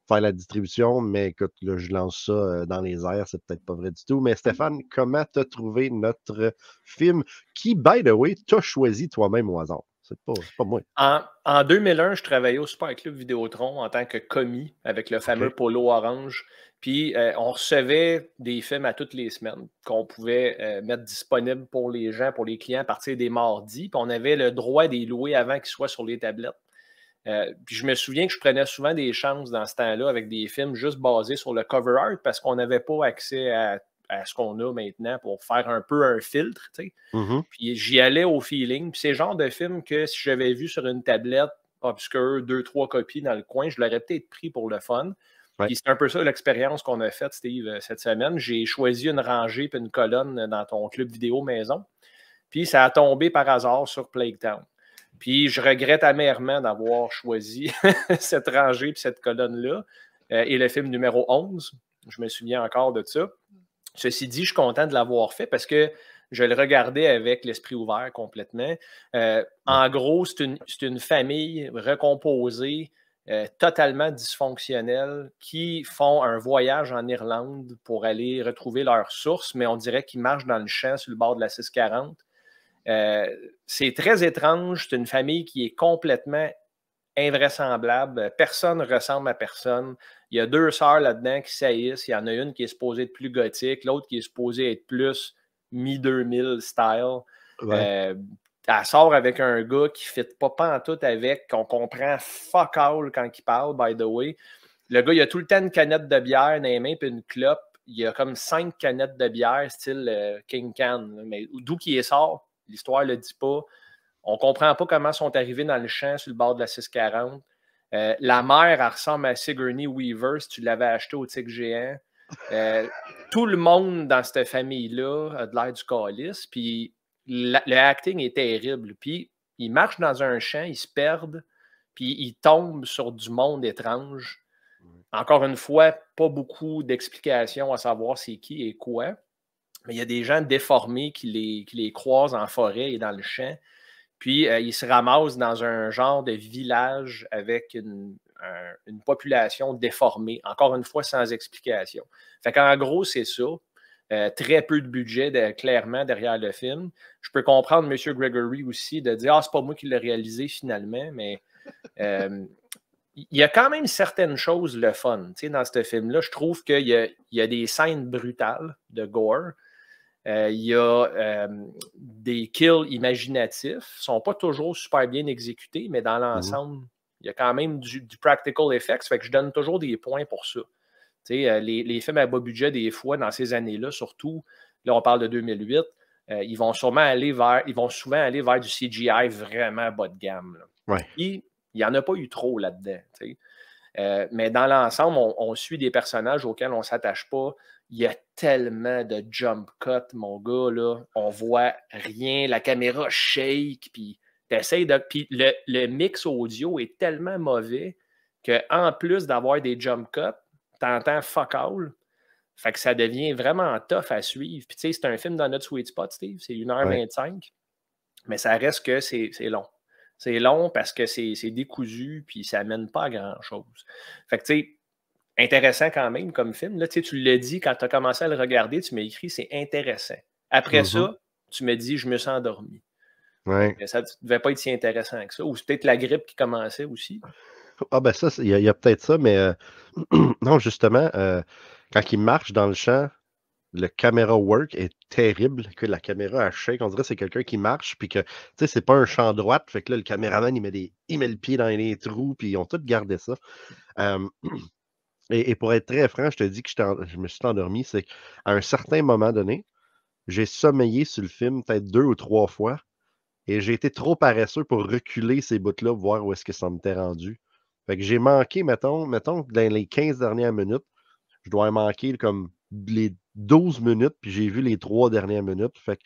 Speaker 1: faire la distribution. Mais écoute, là, je lance ça dans les airs, c'est peut-être pas vrai du tout. Mais Stéphane, comment t'as trouvé notre film qui, by the way, t'as choisi toi-même au hasard? C'est pas moi.
Speaker 2: En 2001, je travaillais au Super Club Vidéotron en tant que commis avec le fameux polo orange. Puis, on recevait des films à toutes les semaines qu'on pouvait mettre disponibles pour les gens, pour les clients à partir des mardis. Puis, on avait le droit d'y louer avant qu'ils soient sur les tablettes. Puis, je me souviens que je prenais souvent des chances dans ce temps-là avec des films juste basés sur le cover art parce qu'on n'avait pas accès à ce qu'on a maintenant pour faire un peu un filtre, tu sais. Puis j'y allais au feeling. Puis c'est le genre de film que si j'avais vu sur une tablette obscure, 2-3 copies dans le coin, je l'aurais peut-être pris pour le fun. Puis c'est un peu ça l'expérience qu'on a faite, Steve, cette semaine. J'ai choisi une rangée puis une colonne dans ton club vidéo maison. Puis ça a tombé par hasard sur Plague Town. Puis je regrette amèrement d'avoir choisi cette rangée puis cette colonne-là. Et le film numéro 11, je me souviens encore de ça. Ceci dit, je suis content de l'avoir fait parce que je le regardais avec l'esprit ouvert complètement. En gros, c'est une famille recomposée, totalement dysfonctionnelle, qui font un voyage en Irlande pour aller retrouver leurs sources, mais on dirait qu'ils marchent dans le champ sur le bord de la 640. C'est très étrange. C'est une famille qui est complètement invraisemblable. Personne ne ressemble à personne. Il y a 2 sœurs là-dedans qui saillissent. Il y en a une qui est supposée être plus gothique, l'autre qui est supposée être plus mi-2000 style. Elle sort avec un gars qui ne fit pas pantoute avec, qu'on comprend fuck all quand il parle, by the way. Le gars, il a tout le temps une canette de bière dans les mains puis une clope. Il y a comme 5 canettes de bière, style King Can. Mais d'où qu'il sort, l'histoire ne le dit pas. On ne comprend pas comment ils sont arrivés dans le champ sur le bord de la 640. La mère, elle ressemble à Sigourney Weaver si tu l'avais acheté au Tic Géant. Tout le monde dans cette famille-là a de l'air du calice. Puis le acting est terrible. Puis ils marchent dans un champ, ils se perdent, puis ils tombent sur du monde étrange. Encore une fois, pas beaucoup d'explications à savoir c'est qui et quoi. Mais il y a des gens déformés qui les croisent en forêt et dans le champ. Puis, ils se ramassent dans un genre de village avec une population déformée, encore une fois, sans explication. Fait qu'en gros, c'est ça. Très peu de budget, clairement, derrière le film. Je peux comprendre M. Gregory aussi de dire « Ah, c'est pas moi qui l'ai réalisé finalement », mais il y a quand même certaines choses le fun. Tu sais, dans ce film-là, je trouve qu'il y a des scènes brutales de gore. Il y a des kills imaginatifs. Ils ne sont pas toujours super bien exécutés, mais dans l'ensemble, il y a quand même du practical effects. Fait que je donne toujours des points pour ça. Les films à bas budget, des fois, dans ces années-là, surtout, là, on parle de 2008, ils vont souvent aller vers du CGI vraiment bas de gamme. Puis, il n'y en a pas eu trop là-dedans. Mais dans l'ensemble, on suit des personnages auxquels on ne s'attache pas. Il y a tellement de jump cut, mon gars, là. On voit rien, la caméra shake, puis t'essayes de... Puis le mix audio est tellement mauvais qu'en plus d'avoir des jump cuts, t'entends fuck all. Fait que ça devient vraiment tough à suivre. Puis tu sais, c'est un film dans notre sweet spot, Steve. C'est 1h25. Mais ça reste que c'est long. C'est long parce que c'est décousu, puis ça mène pas à grand-chose. Fait que tu sais, intéressant quand même comme film. Là, tu l'as dit, quand tu as commencé à le regarder, tu m'as écrit « c'est intéressant ». Après ça, tu me dis « je me sens endormi ». Ça ne devait pas être si intéressant que ça. Ou c'est peut-être la grippe qui commençait aussi.
Speaker 1: Ah ben ça, il y a peut-être ça, mais non, justement, quand il marche dans le champ, le caméra work est terrible, que la caméra à shake, on dirait que c'est quelqu'un qui marche, puis que, tu sais, c'est pas un champ droit, fait que là, le caméraman, il met le pied dans les trous, puis ils ont tous gardé ça. Et pour être très franc, je te dis que je me suis endormi, c'est qu'à un certain moment donné, j'ai sommeillé sur le film peut-être 2 ou 3 fois, et j'ai été trop paresseux pour reculer ces bouts-là, pour voir où est-ce que ça m'était rendu. Fait que j'ai manqué, mettons, dans les 15 dernières minutes, je dois manquer comme les 12 minutes, puis j'ai vu les 3 dernières minutes. Fait que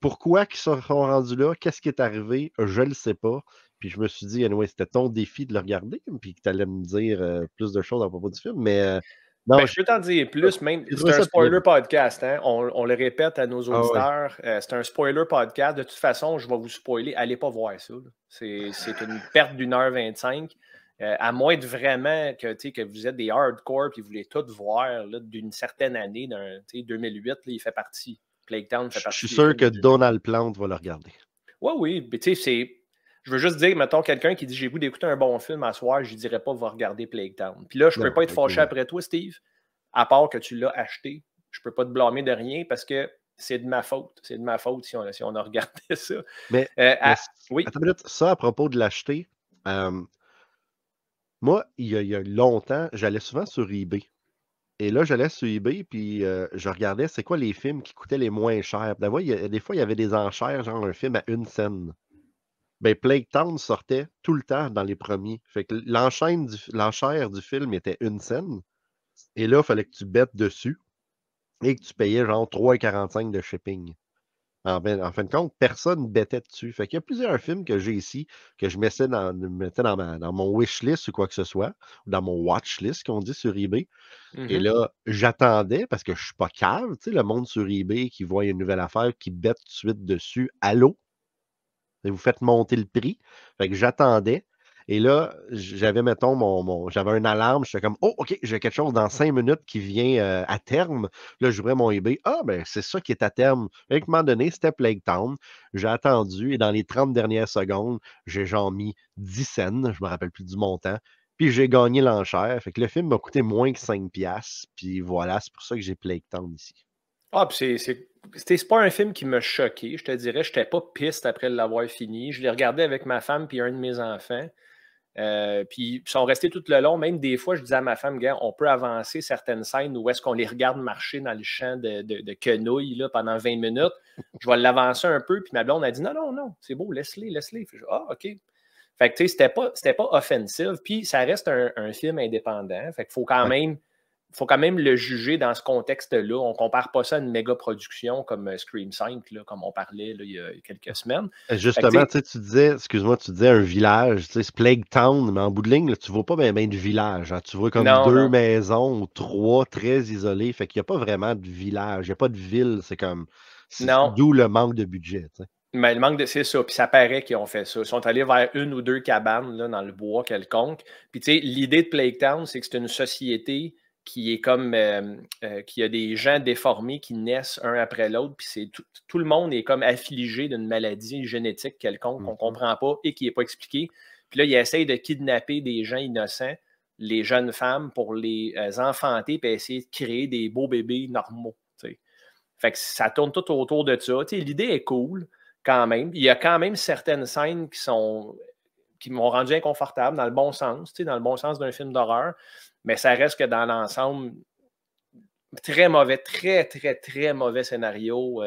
Speaker 1: pourquoi ils sont rendus là? Qu'est-ce qui est arrivé? Je ne le sais pas. Puis je me suis dit, anyway, c'était ton défi de le regarder, puis que tu allais me dire plus de choses à propos du film. Mais non,
Speaker 2: Ben, je peux t'en dire plus, même.
Speaker 1: j'ai
Speaker 2: C'est
Speaker 1: trouvé
Speaker 2: un
Speaker 1: ça
Speaker 2: spoiler
Speaker 1: terrible.
Speaker 2: podcast. Hein? On le répète à nos
Speaker 1: Ah ouais.
Speaker 2: auditeurs. C'est un spoiler podcast. De toute façon, je vais vous spoiler. Allez pas voir ça. C'est une perte d'1h25. À moins de vraiment que vous êtes des hardcore et vous voulez tout voir d'une certaine année, 2008, là, il fait partie. Plague Town fait
Speaker 1: Je
Speaker 2: partie
Speaker 1: suis
Speaker 2: des
Speaker 1: sûr
Speaker 2: films
Speaker 1: que
Speaker 2: de 2008.
Speaker 1: Donald Plante va le regarder.
Speaker 2: Oui, mais tu sais, c'est. Je veux juste dire, mettons, quelqu'un qui dit j'ai goût d'écouter un bon film à soir, je ne dirais pas va regarder Plague Town. Puis là, je ne peux
Speaker 1: Non,
Speaker 2: pas être fâché
Speaker 1: ok.
Speaker 2: après toi, Steve, à part que tu l'as acheté. Je ne peux pas te blâmer de rien parce que c'est de ma faute. C'est de ma faute si on a regardé ça.
Speaker 1: Mais
Speaker 2: Oui.
Speaker 1: attends une minute, ça à propos de l'acheter, moi, il y a longtemps, j'allais souvent sur eBay. Et là, j'allais sur eBay, puis je regardais c'est quoi les films qui coûtaient les moins chers. Des fois, il y avait des enchères, genre un film à 1 scène. Ben, Plague Town sortait tout le temps dans les premiers. Fait que l'enchère du film était 1 scène. Et là, il fallait que tu bettes dessus et que tu payais genre 3,45 de shipping. En fin de compte, personne ne bêtait dessus. Fait qu'il y a plusieurs films que j'ai ici que je mettais dans mon wishlist ou quoi que ce soit, ou dans mon watchlist, qu'on dit sur eBay. Et là, j'attendais, parce que je suis pas cave, tu sais, le monde sur eBay qui voit une nouvelle affaire, qui bête tout de suite dessus. Allô? Et vous faites monter le prix. Fait que j'attendais. Et là, j'avais, mettons, j'avais une alarme. J'étais comme, oh, OK, j'ai quelque chose dans 5 minutes qui vient à terme. Là, j'ouvrais mon eBay. Ah, ben, c'est ça qui est à terme. À un moment donné, c'était Plague Town. J'ai attendu et dans les 30 dernières secondes, j'ai genre mis 10 cents. Je me rappelle plus du montant. Puis j'ai gagné l'enchère. Fait que le film m'a coûté moins que 5 piastres. Puis voilà, c'est pour ça que j'ai Plague Town ici.
Speaker 2: Ah, puis c'est pas un film qui m'a choqué, je te dirais. Je n'étais pas piste après l'avoir fini. Je l'ai regardé avec ma femme puis un de mes enfants. Puis ils sont restés tout le long. Même des fois, je disais à ma femme, gars, on peut avancer certaines scènes où est-ce qu'on les regarde marcher dans le champ de quenouilles là, pendant 20 minutes. Je vais l'avancer un peu. Puis ma blonde a dit, non, c'est beau, laisse-les. Ah, OK. Fait que, tu sais, c'était pas offensif. Puis ça reste un film indépendant. Fait qu'il faut quand même le juger dans ce contexte-là. On ne compare pas ça à une méga production comme Scream 5, là, comme on parlait là, il y a quelques semaines.
Speaker 1: Justement, tu disais, excuse-moi, tu disais un village, tu sais, c'est Plague Town, mais en bout de ligne, là, tu vois pas bien de village. Hein. Tu vois comme deux maisons ou 3 très isolées. Fait qu'il n'y a pas vraiment de village, il n'y a pas de ville. C'est comme. D'où le manque de budget. Tu sais.
Speaker 2: Mais le manque de. C'est ça. Puis ça paraît qu'ils ont fait ça. Ils sont allés vers 1 ou 2 cabanes là, dans le bois quelconque. Puis tu sais, l'idée de Plague Town, c'est que c'est une société qui est comme qui a des gens déformés qui naissent un après l'autre, puis c'est tout le monde est comme affligé d'une maladie génétique quelconque qu'on ne comprend pas et qui n'est pas expliquée. Puis là, ils essayent de kidnapper des gens innocents, les jeunes femmes, pour les enfanter puis essayer de créer des beaux bébés normaux. T'sais. Fait que ça tourne tout autour de ça. T'sais, l'idée est cool quand même. Il y a quand même certaines scènes qui m'ont rendu inconfortable dans le bon sens, dans le bon sens d'un film d'horreur. Mais ça reste que dans l'ensemble, très mauvais, très, très, très mauvais scénario,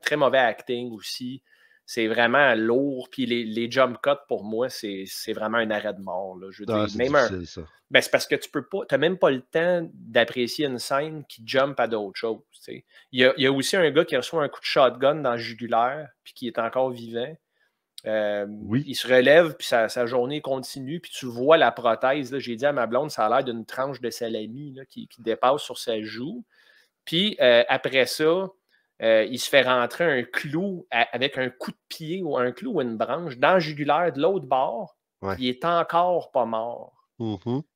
Speaker 2: très mauvais acting aussi. C'est vraiment lourd. Puis les jump cuts, pour moi, c'est vraiment un arrêt de mort. Là. Je veux dire, même difficile, ça. Ben, c'est parce que tu n'as même pas le temps d'apprécier une scène qui jump à d'autres choses. Il y a aussi un gars qui reçoit un coup de shotgun dans le jugulaire puis qui est encore vivant. Il se relève, puis sa journée continue, puis tu vois la prothèse. J'ai dit à ma blonde, ça a l'air d'une tranche de salami là, qui dépasse sur sa joue. Puis après ça, il se fait rentrer un clou avec un coup de pied ou un clou ou une branche dans le jugulaire de l'autre bord. Ouais. Il est encore pas mort.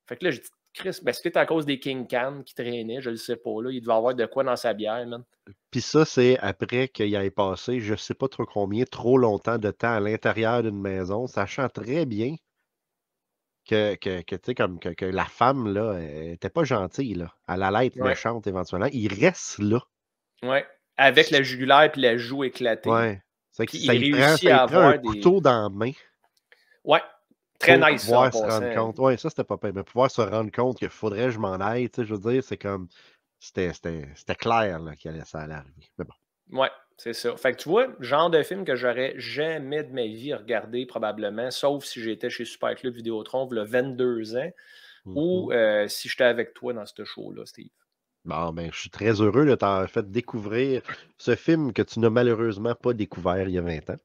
Speaker 2: Fait que là, j'ai dit, Chris, est-ce que c'est à cause des King Can qui traînaient? Je ne sais pas. Là. Il devait avoir de quoi dans sa bière, man.
Speaker 1: Puis ça, c'est après qu'il ait passé, je ne sais pas trop combien, trop longtemps de temps à l'intérieur d'une maison, sachant très bien que la femme, là, n'était pas gentille, là. Elle allait être méchante éventuellement. Il reste là.
Speaker 2: Oui, avec la jugulaire et la joue éclatée.
Speaker 1: Oui.
Speaker 2: Puis il réussit à avoir
Speaker 1: un couteau dans la main.
Speaker 2: Oui. Très nice,
Speaker 1: ça. Se rendre compte. Oui, ça, c'était pas pire. Mais pouvoir se rendre compte qu'il faudrait que je m'en aille, tu sais, je veux dire, c'est comme. C'était clair là, ça allait arriver. Mais bon.
Speaker 2: Oui, c'est ça. Fait que tu vois, genre de film que j'aurais jamais de ma vie regardé, probablement, sauf si j'étais chez Super Club Vidéotron, il y a 22 ans, ou si j'étais avec toi dans ce show-là, Steve.
Speaker 1: Bon, ben, je suis très heureux de t'avoir fait découvrir ce film que tu n'as malheureusement pas découvert il y a 20 ans.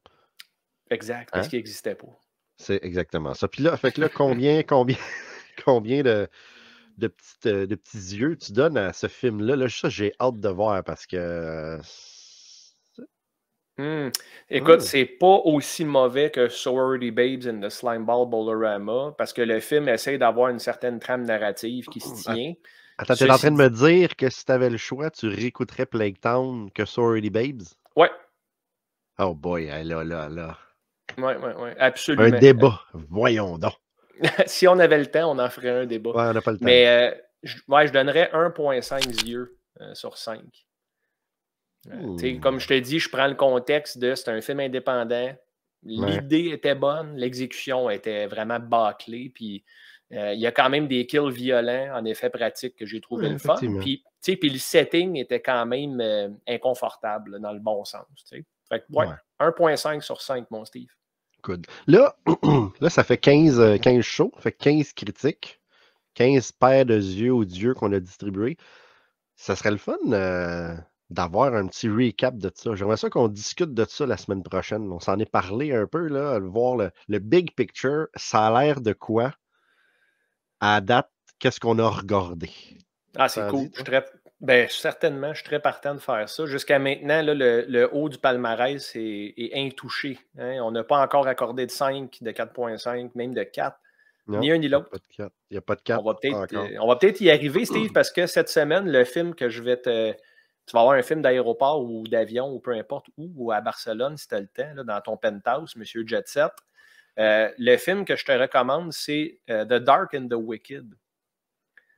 Speaker 2: Exact, parce
Speaker 1: Hein?
Speaker 2: qu'il n'existait pas.
Speaker 1: C'est exactement ça. Puis là, fait que là, combien de petits yeux tu donnes à ce film-là? Là, ça, j'ai hâte de voir parce que.
Speaker 2: Écoute, c'est pas aussi mauvais que Sorority Babes and the Slimeball Bolorama parce que le film essaie d'avoir une certaine trame narrative qui se tient.
Speaker 1: Attends, t'es en train de me dire que si t'avais le choix, tu réécouterais Plague Town que Sorority Babes?
Speaker 2: Ouais.
Speaker 1: Oh boy, là.
Speaker 2: Ouais, absolument.
Speaker 1: Un débat, voyons donc.
Speaker 2: Si on avait le temps, on en ferait un débat.
Speaker 1: Ouais, on n'a pas le temps.
Speaker 2: Mais je donnerais 1,5 yeux sur 5. Comme je te dis, je prends le contexte de c'est un film indépendant. L'idée était bonne, l'exécution était vraiment bâclée. Puis il y a quand même des kills violents en effet pratique que j'ai trouvé le fun. Puis le setting était quand même inconfortable là, dans le bon sens. Fait que, 1,5 sur 5, mon Steve.
Speaker 1: Good. Là, ça fait 15 shows, ça fait 15 critiques, 15 paires de yeux aux dieux qu'on a distribués. Ça serait le fun d'avoir un petit recap de ça. J'aimerais ça qu'on discute de ça la semaine prochaine. On s'en est parlé un peu, là, voir le big picture. Ça a l'air de quoi? À date, qu'est-ce qu'on a regardé?
Speaker 2: Ah, c'est cool. Certainement, je suis très partant de faire ça. Jusqu'à maintenant, là, le haut du palmarès est intouché. Hein? On n'a pas encore accordé de 5, de 4,5, même de 4. Non, ni un ni l'autre.
Speaker 1: Il n'y a pas de 4.
Speaker 2: On va peut-être y arriver, Steve, parce que cette semaine, le film que je vais te... Tu vas avoir un film d'aéroport ou d'avion ou peu importe où, ou à Barcelone si tu as le temps, là, dans ton penthouse, Monsieur Jet Set. Le film que je te recommande, c'est The Dark and the Wicked.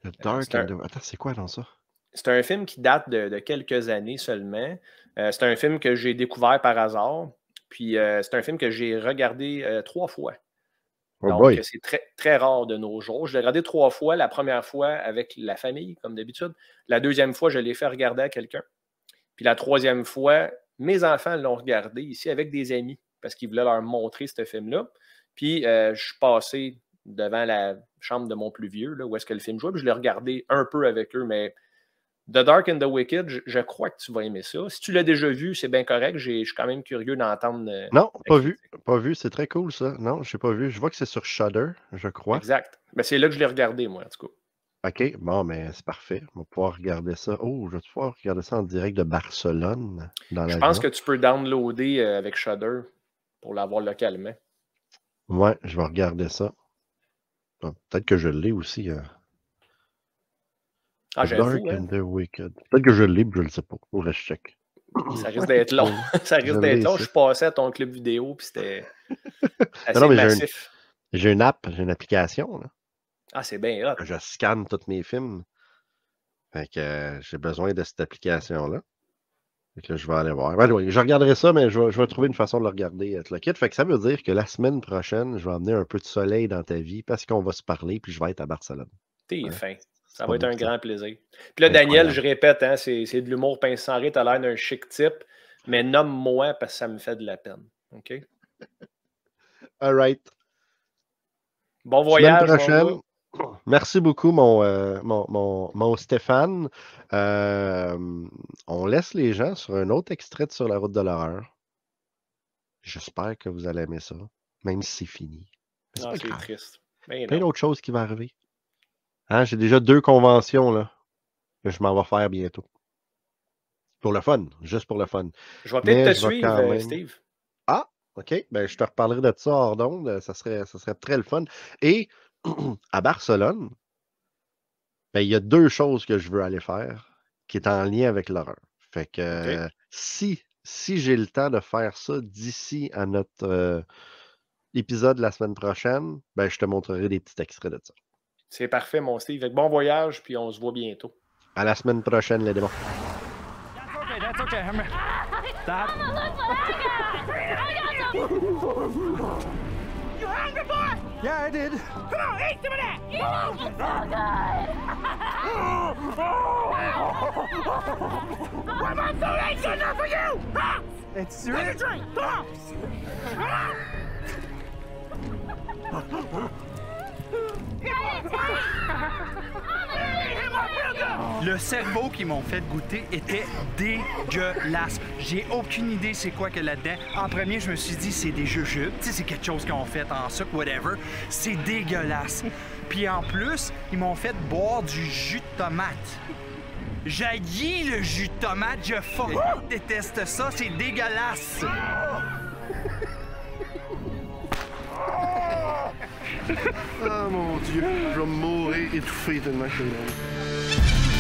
Speaker 1: The Dark and the... Attends, c'est quoi dans ça?
Speaker 2: C'est un film qui date de quelques années seulement. C'est un film que j'ai découvert par hasard. Puis c'est un film que j'ai regardé 3 fois. Donc, c'est très, très rare de nos jours. Je l'ai regardé 3 fois. La première fois avec la famille, comme d'habitude. La deuxième fois, je l'ai fait regarder à quelqu'un. Puis la troisième fois, mes enfants l'ont regardé ici avec des amis parce qu'ils voulaient leur montrer ce film-là. Puis je suis passé devant la chambre de mon plus vieux, là, où est-ce que le film jouait. Puis je l'ai regardé un peu avec eux, mais The Dark and the Wicked, je crois que tu vas aimer ça. Si tu l'as déjà vu, c'est bien correct. Je suis quand même curieux d'entendre.
Speaker 1: Non, pas vu. Pas vu. C'est très cool, ça. Non, je n'ai pas vu. Je vois que c'est sur Shudder, je crois.
Speaker 2: Exact. Mais c'est là que je l'ai regardé, moi, en tout cas.
Speaker 1: OK. Bon, mais c'est parfait. On va pouvoir regarder ça. Oh, je vais pouvoir regarder ça en direct de Barcelone.
Speaker 2: Je pense que tu peux downloader avec Shudder pour l'avoir localement.
Speaker 1: Ouais, je vais regarder ça. Bon, peut-être que je l'ai aussi.
Speaker 2: Ah, j'avoue.
Speaker 1: Dark and the Wicked. Peut-être que je l'ai, mais je ne le sais pas. Faut que je check.
Speaker 2: Ça risque d'être long. Ça risque d'être long. Je suis passé à ton club vidéo, puis c'était assez massif.
Speaker 1: J'ai une app, j'ai une application. Là.
Speaker 2: Ah, c'est bien hot.
Speaker 1: Je scanne tous mes films. Fait que j'ai besoin de cette application-là. Fait que là, je vais aller voir. Je regarderai ça, mais je vais trouver une façon de le regarder le kit. Fait que ça veut dire que la semaine prochaine, je vais amener un peu de soleil dans ta vie parce qu'on va se parler, puis je vais être à Barcelone.
Speaker 2: T'es fin. Ça va être un grand plaisir. Puis là, Daniel, je répète, hein, c'est de l'humour pince sans rire, t'as l'air d'un chic type, mais nomme-moi parce que ça me fait de la peine. OK?
Speaker 1: All right.
Speaker 2: Bon voyage.
Speaker 1: Semaine prochaine. Merci beaucoup, mon Stéphane. On laisse les gens sur un autre extrait de Sur la route de l'horreur. J'espère que vous allez aimer ça, même si c'est fini.
Speaker 2: C'est triste.
Speaker 1: Plein d'autres choses qui vont arriver. Hein, j'ai déjà 2 conventions là, que je m'en vais faire bientôt. Pour le fun, juste pour le fun.
Speaker 2: Je vais peut-être te suivre, Steve.
Speaker 1: Ah, OK. Ben, je te reparlerai de ça hors d'onde. Ça serait très le fun. Et à Barcelone, ben, il y a 2 choses que je veux aller faire qui est en lien avec l'horreur. Fait que si j'ai le temps de faire ça d'ici à notre épisode la semaine prochaine, ben, je te montrerai des petits extraits de ça.
Speaker 2: C'est parfait, mon Steve. Bon voyage, puis on se voit bientôt.
Speaker 1: À la semaine prochaine, les démons.
Speaker 5: That's okay. Stop. You hungry, boy? Yeah, I did. Come on, eat some of that. Oh, it's so good. Why my food ain't good enough for you? Huh? It's serious. Take a drink. Come on. Le
Speaker 6: Le cerveau qu'ils m'ont fait goûter était dégueulasse. J'ai aucune idée c'est quoi qu'il y a là-dedans. En premier, je me suis dit c'est des jujubes. Tu sais, c'est quelque chose qu'ils ont fait en sucre, whatever. C'est dégueulasse. Puis en plus, ils m'ont fait boire du jus de tomate. J'haïs le jus de tomate, je déteste ça, c'est dégueulasse.
Speaker 7: Oh mon Dieu, je vais mourir étouffé tellement que c'est long.